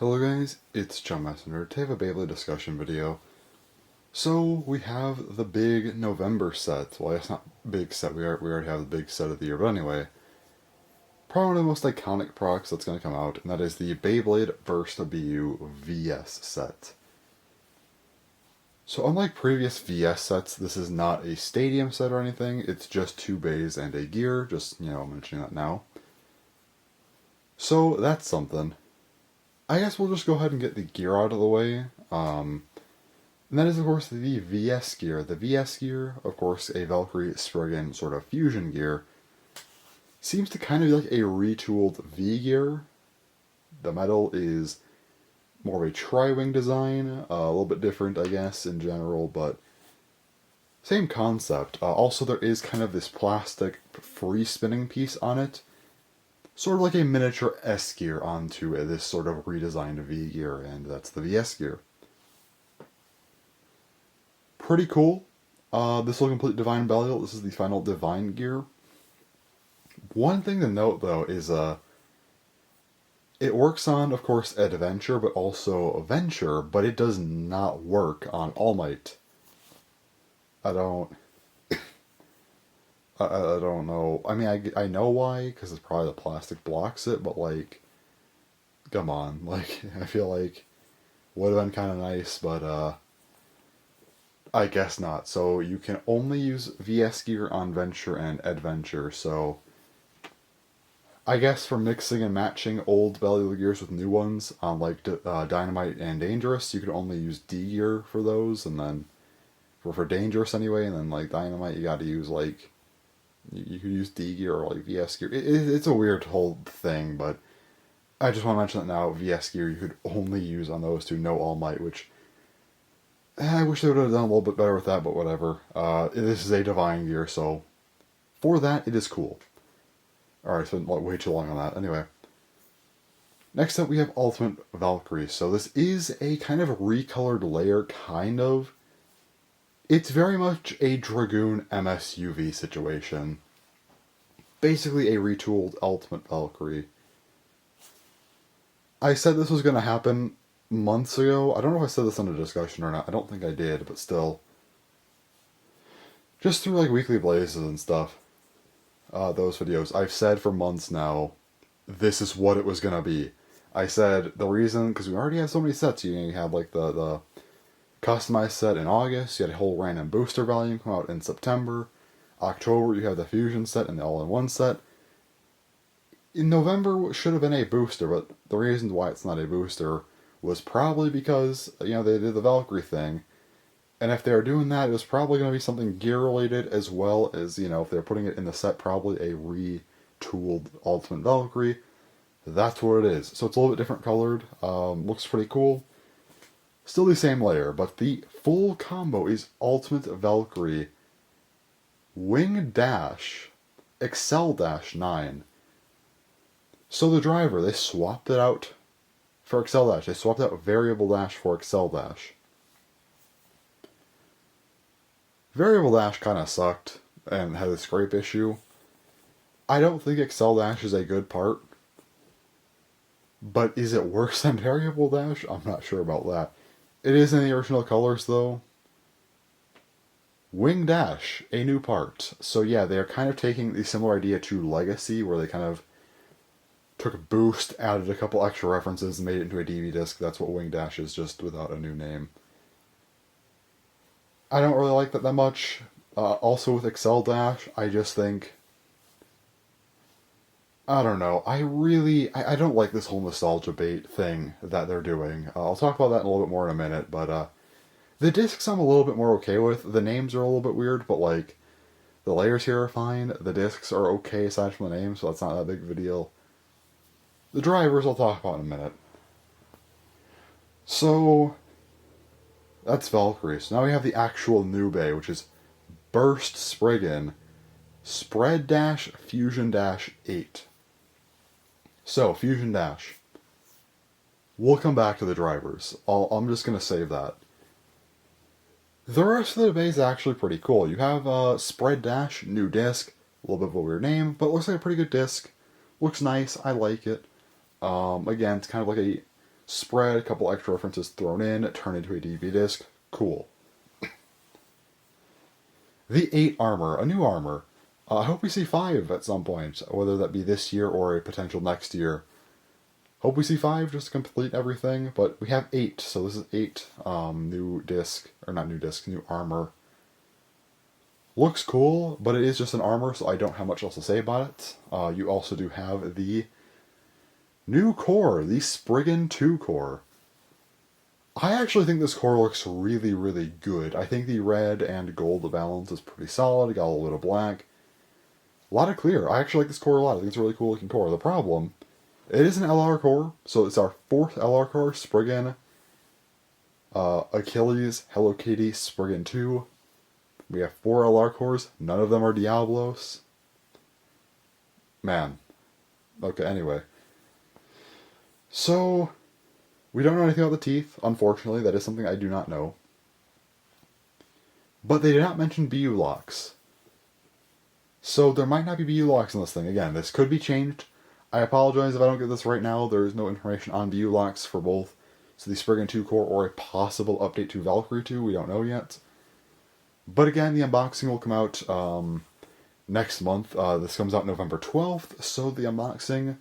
Hello guys, it's John Messenger. Today I have a Beyblade Discussion video. So we have the big November set. Well, it's not big set, we already have the big set of the year, but anyway. Probably one of the most iconic products that's going to come out, and that is the Beyblade Burst BU VS set. So unlike previous VS sets, this is not a stadium set or anything, it's just 2 bays and a gear, just, mentioning that now. So that's something. I guess we'll just go ahead and get the gear out of the way. And that is, of course, the VS gear. The VS gear, of course, a Valkyrie Spriggan sort of fusion gear, seems to kind of be like a retooled V gear. The metal is more of a tri-wing design, a little bit different, I guess, in general, but same concept. Also, there is kind of this plastic free spinning piece on it. Sort of like a miniature S gear onto this sort of redesigned V gear, and that's the VS gear. Pretty cool. This will complete Divine Belial. This is the final Divine gear. One thing to note, though, is it works on, of course, Adventure, but also Venture, but it does not work on All Might. I don't know. I mean, I know why, because it's probably the plastic blocks it, but, like, come on. Like, I feel like would have been kind of nice, but, I guess not. So you can only use VS gear on Venture and Adventure, so I guess for mixing and matching old Belial gears with new ones on, like, Dynamite and Dangerous, you can only use D gear for those, and then, for Dangerous anyway, and then, like, Dynamite, you gotta use, like, you could use D gear or like VS gear. It's a weird whole thing, but I just want to mention that now. VS gear you could only use on those two, no All Might, which I wish they would have done a little bit better with that, but whatever. This is a Divine gear, so for that, it is cool. Alright, so way too long on that. Anyway. Next up, we have Ultimate Valkyrie. So this is a kind of recolored layer, kind of. It's very much a Dragoon MSUV situation. Basically a retooled Ultimate Valkyrie. I said this was going to happen months ago. I don't know if I said this on a discussion or not. I don't think I did, but still. Just through like weekly blazes and stuff. Those videos. I've said for months now, this is what it was going to be. I said the reason, because we already had so many sets. You had like the customized set in August, you had a whole random booster volume come out in September. October, you have the fusion set and the all-in-one set. In November, it should have been a booster, but the reason why it's not a booster was probably because, they did the Valkyrie thing. And if they were doing that, it was probably going to be something gear-related, as well as, if they're putting it in the set, probably a retooled Ultimate Valkyrie. That's what it is. So it's a little bit different colored. Looks pretty cool. Still the same layer, but the full combo is Ultimate Valkyrie, Wing Dash, Excel Dash 9. So the driver, they swapped it out for Excel Dash. They swapped out Variable Dash for Excel Dash. Variable Dash kind of sucked and had a scrape issue. I don't think Excel Dash is a good part. But is it worse than Variable Dash? I'm not sure about that. It is in the original colors, though. Wing Dash, a new part. So yeah, they are kind of taking the similar idea to Legacy, where they kind of took Boost, added a couple extra references, and made it into a DVD disc. That's what Wing Dash is, just without a new name. I don't really like that much. Also with Excel Dash, I just think, I don't know. I don't like this whole nostalgia bait thing that they're doing. I'll talk about that in a little bit more in a minute, but the discs I'm a little bit more okay with. The names are a little bit weird, but like, the layers here are fine. The discs are okay aside from the names, so that's not that big of a deal. The drivers I'll talk about in a minute. So, that's Valkyrie. So now we have the actual new bay, which is Burst Spriggan, Spread Dash, Fusion Dash 8. So, Fusion Dash. We'll come back to the drivers. I'm just going to save that. The rest of the bay is actually pretty cool. You have Spread Dash, new disc, a little bit of a weird name, but it looks like a pretty good disc. Looks nice, I like it. Again, it's kind of like a spread, a couple extra references thrown in, turned into a DVD disc. Cool. The 8 armor, a new armor. I hope we see 5 at some point, whether that be this year or a potential next year. Hope we see 5 just to complete everything, but we have 8, so this is 8 new disc, or not new disc, new armor. Looks cool, but it is just an armor, so I don't have much else to say about it. You also do have the new core, the Spriggan 2 core. I actually think this core looks really, really good. I think the red and gold balance is pretty solid. It got a little bit of black. A lot of clear. I actually like this core a lot. I think it's a really cool looking core. The problem, it is an LR core, so it's our 4th LR core, Spriggan, Achilles, Hello Kitty, Spriggan 2. We have 4 LR cores. None of them are Diablos. Man. Okay, anyway. So, we don't know anything about the teeth, unfortunately. That is something I do not know. But they did not mention BU locks. So there might not be BU locks in this thing. Again, this could be changed. I apologize if I don't get this right now. There is no information on BU locks for both the Spriggan 2 core or a possible update to Valkyrie 2. We don't know yet. But again, the unboxing will come out next month. This comes out November 12th, so the unboxing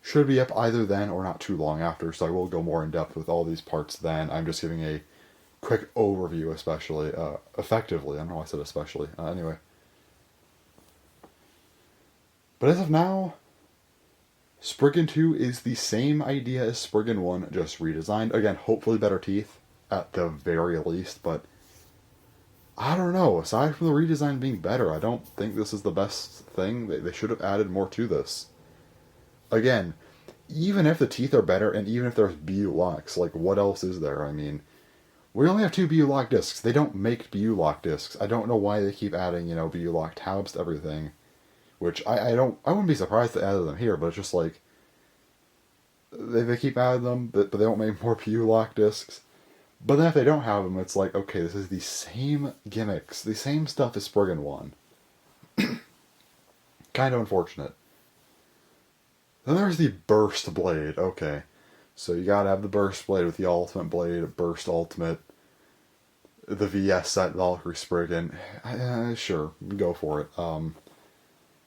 should be up either then or not too long after, so I will go more in depth with all these parts then. I'm just giving a quick overview, especially, effectively. I don't know why I said especially. Anyway. But as of now, Spriggan 2 is the same idea as Spriggan 1, just redesigned. Again, hopefully better teeth, at the very least, but I don't know. Aside from the redesign being better, I don't think this is the best thing. They should have added more to this. Again, even if the teeth are better, and even if there's BU locks, like, what else is there? I mean, we only have 2 BU lock discs. They don't make BU lock discs. I don't know why they keep adding, BU lock tabs to everything. Which, I wouldn't be surprised to add them here, but it's just like, they keep adding them, but they don't make more BU lock discs. But then if they don't have them, it's like, okay, this is the same gimmicks, the same stuff as Spriggan 1. Kind of unfortunate. Then there's the Burst Blade. Okay, so you gotta have the Burst Blade with the Ultimate Blade, Burst Ultimate, the VS set, Valkyrie Spriggan. Sure, go for it.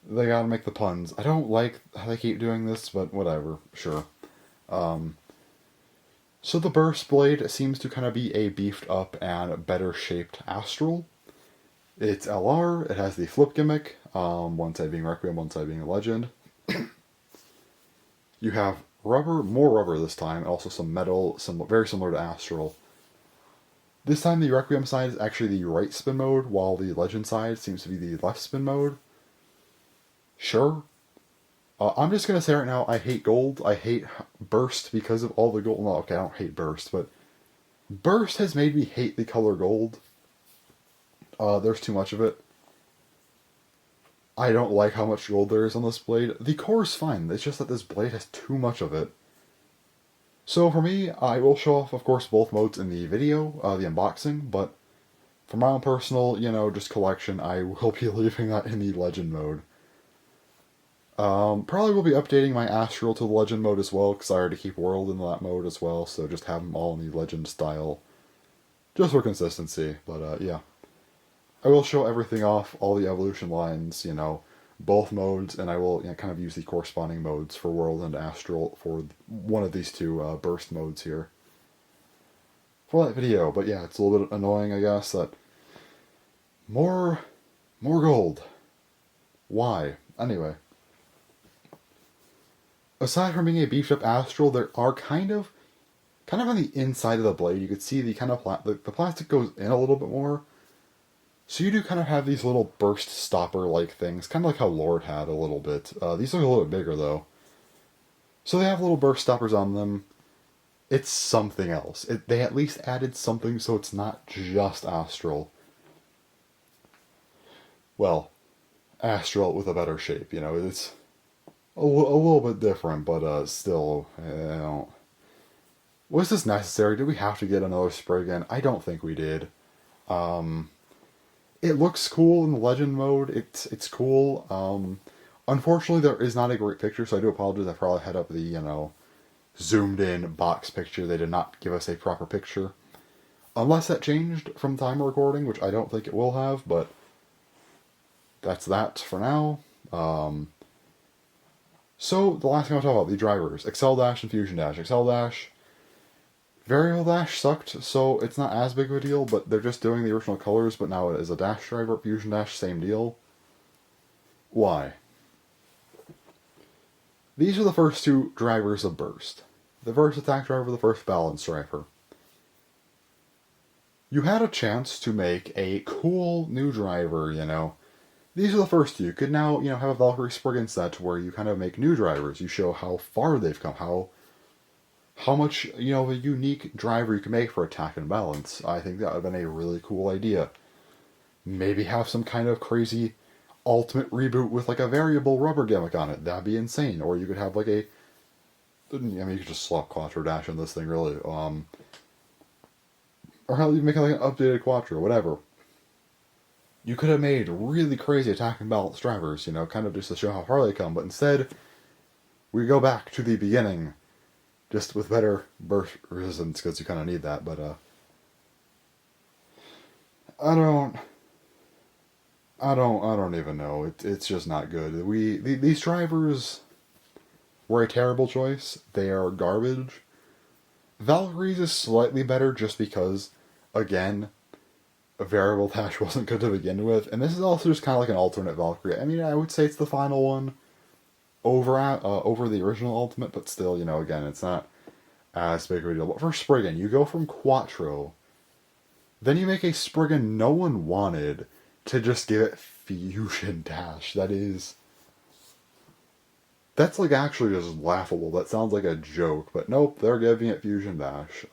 They gotta make the puns. I don't like how they keep doing this, but whatever, sure. So the Burst Blade seems to kind of be a beefed up and better shaped Astral. It's LR, it has the flip gimmick, one side being Requiem, one side being a Legend. You have rubber, more rubber this time, and also some metal, very similar to Astral. This time the Requiem side is actually the right spin mode, while the Legend side seems to be the left spin mode. Sure. I'm just going to say right now, I hate gold. I hate Burst because of all the gold. No, okay, I don't hate Burst, but Burst has made me hate the color gold. There's too much of it. I don't like how much gold there is on this blade. The core is fine, it's just that this blade has too much of it. So for me, I will show off, of course, both modes in the video, the unboxing, but for my own personal, just collection, I will be leaving that in the Legend mode. Probably will be updating my Astral to the Legend mode as well, because I already keep World in that mode as well, so just have them all in the Legend style, just for consistency, but yeah. I will show everything off, all the evolution lines, both modes, and I will kind of use the corresponding modes for World and Astral for one of these two burst modes here for that video. But yeah, it's a little bit annoying, I guess, that more gold. Why? Anyway. Aside from being a beefed up Astral, there are kind of on the inside of the blade, you could see the kind of the plastic goes in a little bit more. So you do kind of have these little burst stopper-like things, kind of like how Lord had a little bit. These look a little bit bigger, though. So they have little burst stoppers on them. It's something else. They at least added something so it's not just Astral. Well, Astral with a better shape, it's a little bit different, but still, I don't... Was this necessary? Did we have to get another Spriggan? I don't think we did. It looks cool in the Legend mode. It's cool. Unfortunately, there is not a great picture, so I do apologize. I probably had up the, zoomed in box picture. They did not give us a proper picture. Unless that changed from time of recording, which I don't think it will have, but that's that for now. So, the last thing I'll talk about, the drivers. Excel Dash and Fusion Dash. Excel Dash, Variable Dash sucked, so it's not as big of a deal, but they're just doing the original colors, but now it is a Dash driver. Fusion Dash, same deal. Why? These are the first two drivers of Burst. The first attack driver, the first balance driver. You had a chance to make a cool new driver, you know. These are the first two. You could now, you know, have a Valkyrie Spriggan set where you kind of make new drivers. You show how far they've come, how much, you know, of a unique driver you can make for attack and balance. I think that would have been a really cool idea. Maybe have some kind of crazy ultimate reboot with like a variable rubber gimmick on it. That'd be insane. Or you could have like a, I mean, you could just slap Quattro Dash on this thing, really. Or how you make like an updated Quattro, whatever. You could have made really crazy attack and balance drivers, you know, kind of just to show how far they come. But instead, we go back to the beginning, just with better burst resistance, because you kind of need that. But I don't even know. It's just not good. These drivers were a terrible choice. They are garbage. Valkyrie's is slightly better just because, again, a variable dash wasn't good to begin with, and this is also just kind of like an alternate Valkyrie. I mean, I would say it's the final one over the original Ultimate, but still, you know, again, it's not as big of a deal. But for Spriggan, you go from Quattro, then you make a Spriggan no one wanted to just give it Fusion Dash. That's like actually just laughable. That sounds like a joke, but nope, they're giving it Fusion Dash.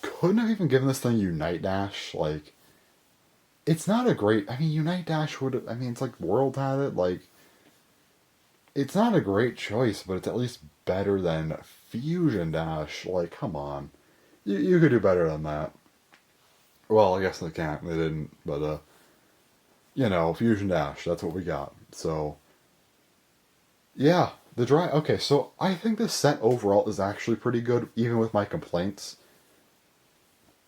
Couldn't have even given this thing Unite Dash. Like, it's not a great. I mean, Unite Dash would. I mean, it's like World had it. Like, it's not a great choice, but it's at least better than Fusion Dash. Like, come on, you could do better than that. Well, I guess they can't. They didn't. But you know, Fusion Dash. That's what we got. So, yeah, Okay, so I think this set overall is actually pretty good, even with my complaints.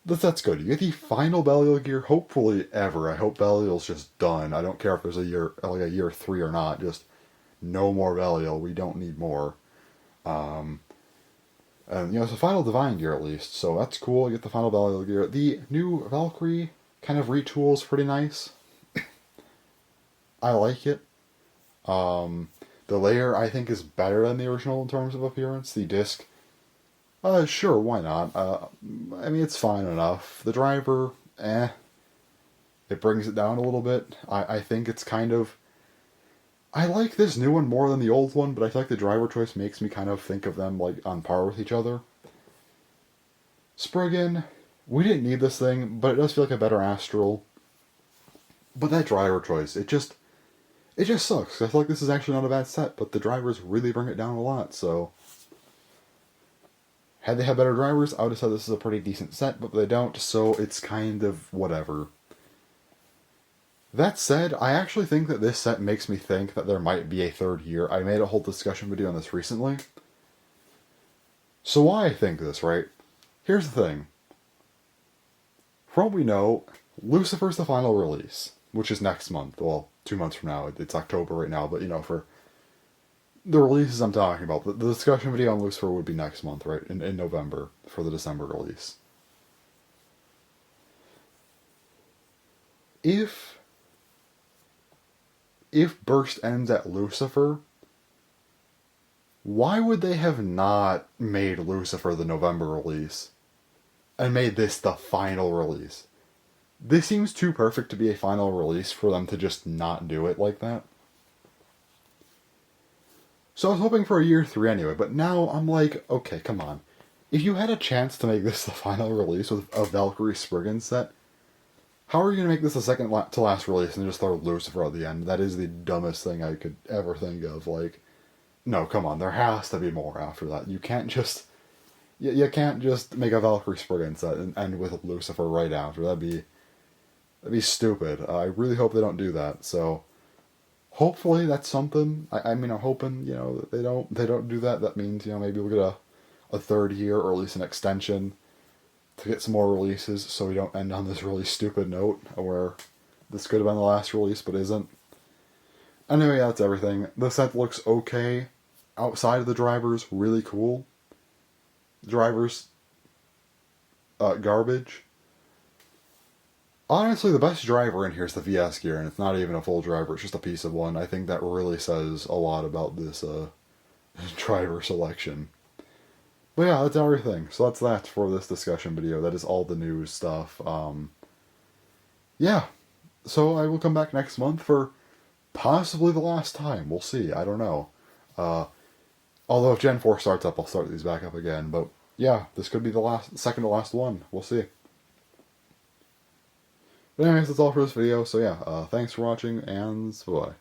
That's good. You get the final Belial gear, hopefully ever. I hope Belial's just done. I don't care if there's a year 3 or not. Just no more Belial. We don't need more. And you know, it's a final Divine gear at least, so that's cool. You get the final Belial gear. The new Valkyrie kind of retool is pretty nice. I like it. The layer I think is better than the original in terms of appearance. The disc. Sure, why not? I mean, it's fine enough. The driver, it brings it down a little bit. I think it's kind of... I like this new one more than the old one, but I feel like the driver choice makes me kind of think of them, like, on par with each other. Spriggan, we didn't need this thing, but it does feel like a better Astral. But that driver choice, it just sucks. I feel like this is actually not a bad set, but the drivers really bring it down a lot, so... Had they had better drivers, I would have said this is a pretty decent set, but they don't, so it's kind of whatever. That said, I actually think that this set makes me think that there might be a third year. I made a whole discussion video on this recently. So why I think this, right? Here's the thing. From what we know, Lucifer's the final release, which is next month. Well, 2 months from now. It's October right now, but you know, for the releases I'm talking about, the discussion video on Lucifer would be next month, right? In November, for the December release. If Burst ends at Lucifer, why would they have not made Lucifer the November release and made this the final release? This seems too perfect to be a final release for them to just not do it like that. So I was hoping for a year 3 anyway, but now I'm like, okay, come on. If you had a chance to make this the final release with a Valkyrie Spriggan set, how are you going to make this the second to last release and just throw Lucifer at the end? That is the dumbest thing I could ever think of. Like, no, come on, there has to be more after that. You can't just... You can't just make a Valkyrie Spriggan set and end with Lucifer right after. That'd be stupid. I really hope they don't do that, so... hopefully that's something. I mean, I'm hoping, you know, that they don't do that. That means, you know, maybe we'll get a third year or at least an extension to get some more releases, so we don't end on this really stupid note where this could have been the last release but isn't. Anyway, that's everything. The set looks okay. Outside of the drivers, really cool. Drivers, garbage. Honestly, the best driver in here is the VS gear, and it's not even a full driver, it's just a piece of one. I think that really says a lot about this driver selection. But yeah, that's everything. So that's that for this discussion video. That is all the news stuff. Yeah. So I will come back next month for possibly the last time. We'll see. I don't know. Although if Gen 4 starts up, I'll start these back up again. But yeah, this could be the second to last one. We'll see. But anyways, that's all for this video. So yeah, thanks for watching, and bye.